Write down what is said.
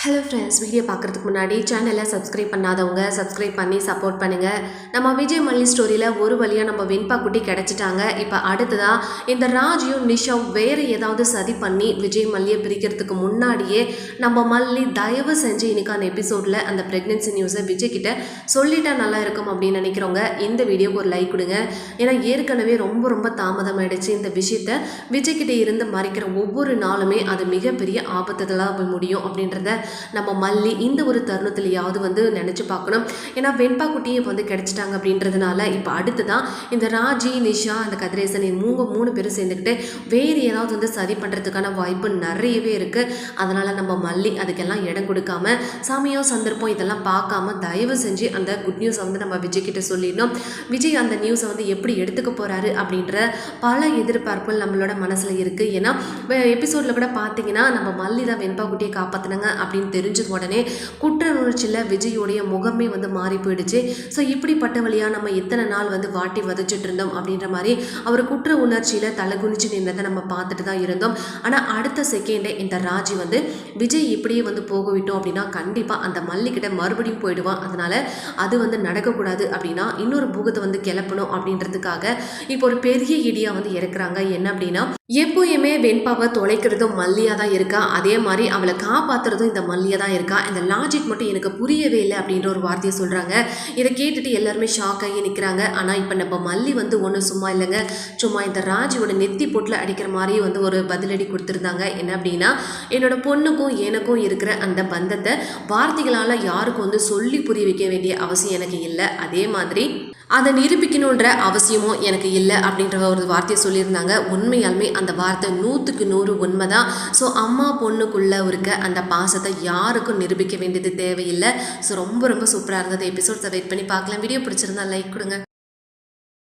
Hello friends, video பார்க்குறதுக்கு முன்னாடி சேனலை சப்ஸ்கிரைப் பண்ணாதவங்க சப்ஸ்கிரைப் பண்ணி சப்போர்ட் பண்ணுங்கள். நம்ம விஜய் மல்லி ஸ்டோரியில் ஒரு வழியாக நம்ம வெண்பா குட்டி கிடச்சிட்டாங்க. இப்போ அடுத்ததான் இந்த ராஜியும் நிஷாவும் வேறு ஏதாவது சதி பண்ணி விஜய் மல்லியை பிரிக்கிறதுக்கு முன்னாடியே நம்ம மல்லி தயவு செஞ்சு இன்னைக்கான எபிசோடில் அந்த ப்ரெக்னென்சி நியூஸை விஜய் கிட்ட சொல்லிட்டா நல்லா இருக்கும் அப்படின்னு நினைக்கிறவங்க இந்த வீடியோக்கு ஒரு லைக் கொடுங்க. ஏன்னா ஏற்கனவே ரொம்ப தாமதமாயிடுச்சு. இந்த விஷயத்த விஜய் கிட்ட இருந்து மறைக்கிற ஒவ்வொரு நாளுமே அது மிகப்பெரிய ஆபத்துதலாக போய் முடியும் அப்படின்றத நம்ம மல்லி இந்த ஒரு தருணத்திலேயாவது நினச்சி பார்க்கணும். ஏன்னா வெண்பா குட்டியை இப்போ கிடைச்சிட்டாங்க அப்படின்றதுனால இப்போ அடுத்துதான் இந்த ராஜி, நிஷா, அந்த கதிரேசன் மூணு பேரும் சேர்ந்துக்கிட்டு வேறு ஏதாவது சதி பண்ணுறதுக்கான வாய்ப்பு நிறையவே இருக்குது. அதனால் நம்ம மல்லி அதுக்கெல்லாம் இடம் கொடுக்காம சமயம் சந்தர்ப்பம் இதெல்லாம் பார்க்காம தயவு செஞ்சு அந்த குட் நியூஸை நம்ம விஜய் கிட்ட சொல்லிடணும். விஜய் அந்த நியூஸை எப்படி எடுத்துக்க போகிறாரு அப்படின்ற பல எதிர்பார்ப்புகள் நம்மளோட மனசில் இருக்குது. ஏன்னா எபிசோடில் கூட பார்த்தீங்கன்னா நம்ம மல்லி தான் வெண்பா குட்டியை காப்பாற்றினாங்க அப்படின்னு தெரிஞ்சது உடனே குற்ற உணர்ச்சியில் விஜயோடைய முகமே மாறி போயிடுச்சு. ஸோ இப்படிப்பட்ட வழியாக நம்ம எத்தனை நாள் வாட்டி வதச்சிட்டு இருந்தோம் அப்படின்ற மாதிரி அவர் குற்ற உணர்ச்சியில் தலைகுனிச்சு நின்றதை நம்ம பார்த்துட்டு தான் இருந்தோம். ஆனால் அடுத்த செகண்டே இந்த ராஜி விஜய் இப்படியே போக விட்டோம் அப்படின்னா கண்டிப்பாக அந்த மல்லிக்கிட்ட மறுபடியும் போயிடுவான். அதனால் அது நடக்கக்கூடாது அப்படின்னா இன்னொரு பூகத்தை கிளப்பணும் அப்படின்றதுக்காக இப்போ ஒரு பெரிய இடியாக இறக்குறாங்க. என்ன அப்படின்னா எப்போயுமே வெண்பாவை தொலைக்கிறதும் மல்லியாக தான் இருக்கா, அதே மாதிரி அவளை காப்பாற்றுறதும் இந்த மல்லியாக தான் இருக்கா. இந்த லாஜிக் மட்டும் எனக்கு புரியவே இல்லை அப்படின்ற ஒரு வார்த்தையை சொல்கிறாங்க. இதை கேட்டுட்டு எல்லாருமே ஷாக் ஆகி நிற்கிறாங்க. ஆனால் இப்போ நம்ம மல்லி ஒன்றும் சும்மா இல்லைங்க, சும்மா இந்த ராஜியோட நெத்தி போட்டில் அடிக்கிற மாதிரி ஒரு பதிலடி கொடுத்துருந்தாங்க. என்ன அப்படின்னா என்னோட பொண்ணுக்கும் எனக்கும் இருக்கிற அந்த பந்தத்தை வார்த்தைகளால் யாருக்கும் சொல்லி புரிய வைக்க வேண்டிய அவசியம் எனக்கு இல்லை, அதே மாதிரி அதை நிரூபிக்கணுன்ற அவசியமும் எனக்கு இல்லை அப்படின்ற ஒரு வார்த்தையை சொல்லியிருந்தாங்க. உண்மையாலுமே அந்த வார்த்தை 100% உண்மைதான். ஸோ அம்மா பொண்ணுக்குள்ளே இருக்க அந்த பாசத்தை யாருக்கும் நிரூபிக்க வேண்டியது தேவையில்லை. ஸோ ரொம்ப சூப்பராக இருந்தது எபிசோட்ஸை வெயிட் பண்ணி பார்க்கலாம். வீடியோ பிடிச்சிருந்தா லைக் கொடுங்க.